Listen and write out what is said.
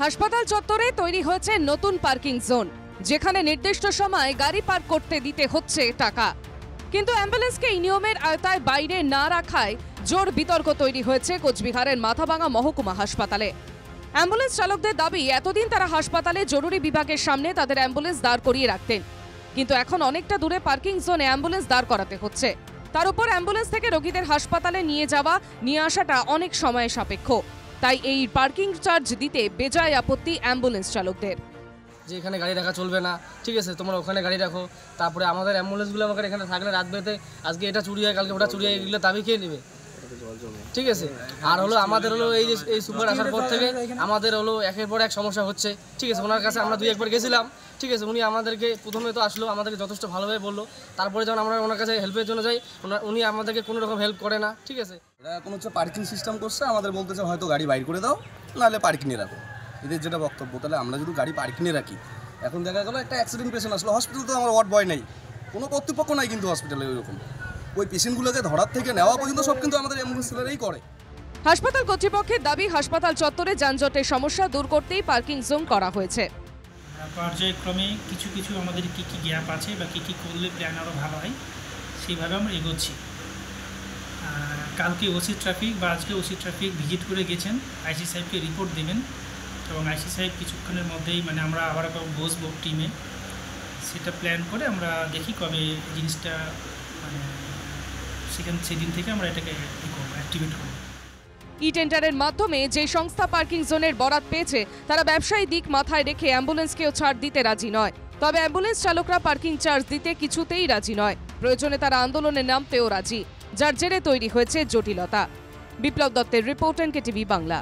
হাসপাতাল চত্বরে তৈরি হয়েছে নতুন পার্কিং জোন, যেখানে নির্দিষ্ট সময় গাড়ি পার্ক করতে দিতে হচ্ছে টাকা। কিন্তু অ্যাম্বুলেন্সকে এই নিয়মের আওতায় বাইরে না রাখায় জোর বিতর্ক তৈরি হয়েছে কোচবিহারের মাথাভাঙা মহকুমা হাসপাতালে। অ্যাম্বুলেন্স চালকদের দাবি, এতদিন তারা হাসপাতালে জরুরি বিভাগের সামনে তাদের অ্যাম্বুলেন্স দাঁড় করিয়ে রাখতেন, কিন্তু এখন অনেকটা দূরে পার্কিং জোনে অ্যাম্বুলেন্স দাঁড় করাতে হচ্ছে। তার উপর অ্যাম্বুলেন্স থেকে রোগীদের হাসপাতালে নিয়ে যাওয়া নিয়ে আসাটা অনেক সময় সাপেক্ষ, তাই এই পার্কিং চার্জ দিতে বেজায় আপত্তি অ্যাম্বুলেন্স চালকদের। যে এখানে গাড়ি রাখা চলবে না, ঠিক আছে, তোমরা ওখানে গাড়ি রাখো। তারপরে আমাদের অ্যাম্বুলেন্সগুলো আমাকে এখানে থাকলে রাত বেতে আজকে এটা চুরি হয়, কালকে ওটা চুরি হয়, এগুলো দাবি খেয়ে নেবে, ঠিক আছে। আর হলো আমাদের হলো এই সুপার আসার পর থেকে আমাদের হলো একের পর এক সমস্যা হচ্ছে, ঠিক আছে। ওনার কাছে আমরা 2-1 গেছিলাম, ঠিক আছে। উনি আমাদেরকে প্রথমে তো আসলো, আমাদেরকে যথেষ্ট ভালোভাবে বললো। তারপরে যখন আমরা ওনার কাছে হেল্পের জন্য যাই, উনি আমাদেরকে কোনো রকম হেল্প করে না, ঠিক আছে। এটা কোনো হচ্ছে পার্কিং সিস্টেম করছে, আমাদের বলতেছে হয়তো গাড়ি বাইর করে দাও, নাহলে পার্কিংয়ে রাখো। এদের যেটা বক্তব্য, তাহলে আমরা যদি গাড়ি পার্কিংয়ে রাখি, এখন দেখা গেলো একটা অ্যাক্সিডেন্ট পেশেন্ট আসলো, হসপিটাল তো আমার ওয়ার্ড বয় নেই, কোনো কর্তৃপক্ষ নাই কিন্তু হসপিটালে ওইরকম। ওই পেশেন্টগুলোকে ধরার থেকে নেওয়া পর্যন্ত সব কিন্তু আমাদের অ্যাম্বুলেন্সেরাই করে। হাসপাতাল কর্তৃপক্ষের দাবি, হাসপাতাল চত্বরে যানজটের সমস্যা দূর করতেই পার্কিং জোন করা হয়েছে। পর্যায়ক্রমে কিছু কিছু আমাদের কী কী গ্যাপ আছে বা কী কী করলে প্ল্যান আরও ভালো হয় সেইভাবে আমরা এগোচ্ছি। কালকে ওসি ট্রাফিক বা আজকে ওসি ট্রাফিক ভিজিট করে গেছেন, আইসি সাহেবকে রিপোর্ট দেবেন এবং আইসি সাহেব কিছুক্ষণের মধ্যেই আমরা আবার বসবো টিমে, সেটা প্ল্যান করে আমরা দেখি কবে জিনিসটা সেদিন থেকে আমরা এটাকে অ্যাক্টিভেট করব। ই টেন্ডারের মাধ্যমে যে সংস্থা পার্কিং জোনের বরাত পেয়েছে, তারা ব্যবসায়ী দিক মাথায় রেখে অ্যাম্বুলেন্সকেও ছাড় দিতে রাজি নয়। তবে অ্যাম্বুলেন্স চালকরা পার্কিং চার্জ দিতে কিছুতেই রাজি নয়, প্রয়োজনে তারা আন্দোলনে নামতেও রাজি, যার জেরে তৈরি হয়েছে জটিলতা। বিপ্লব দত্তের রিপোর্ট, NKTV বাংলা।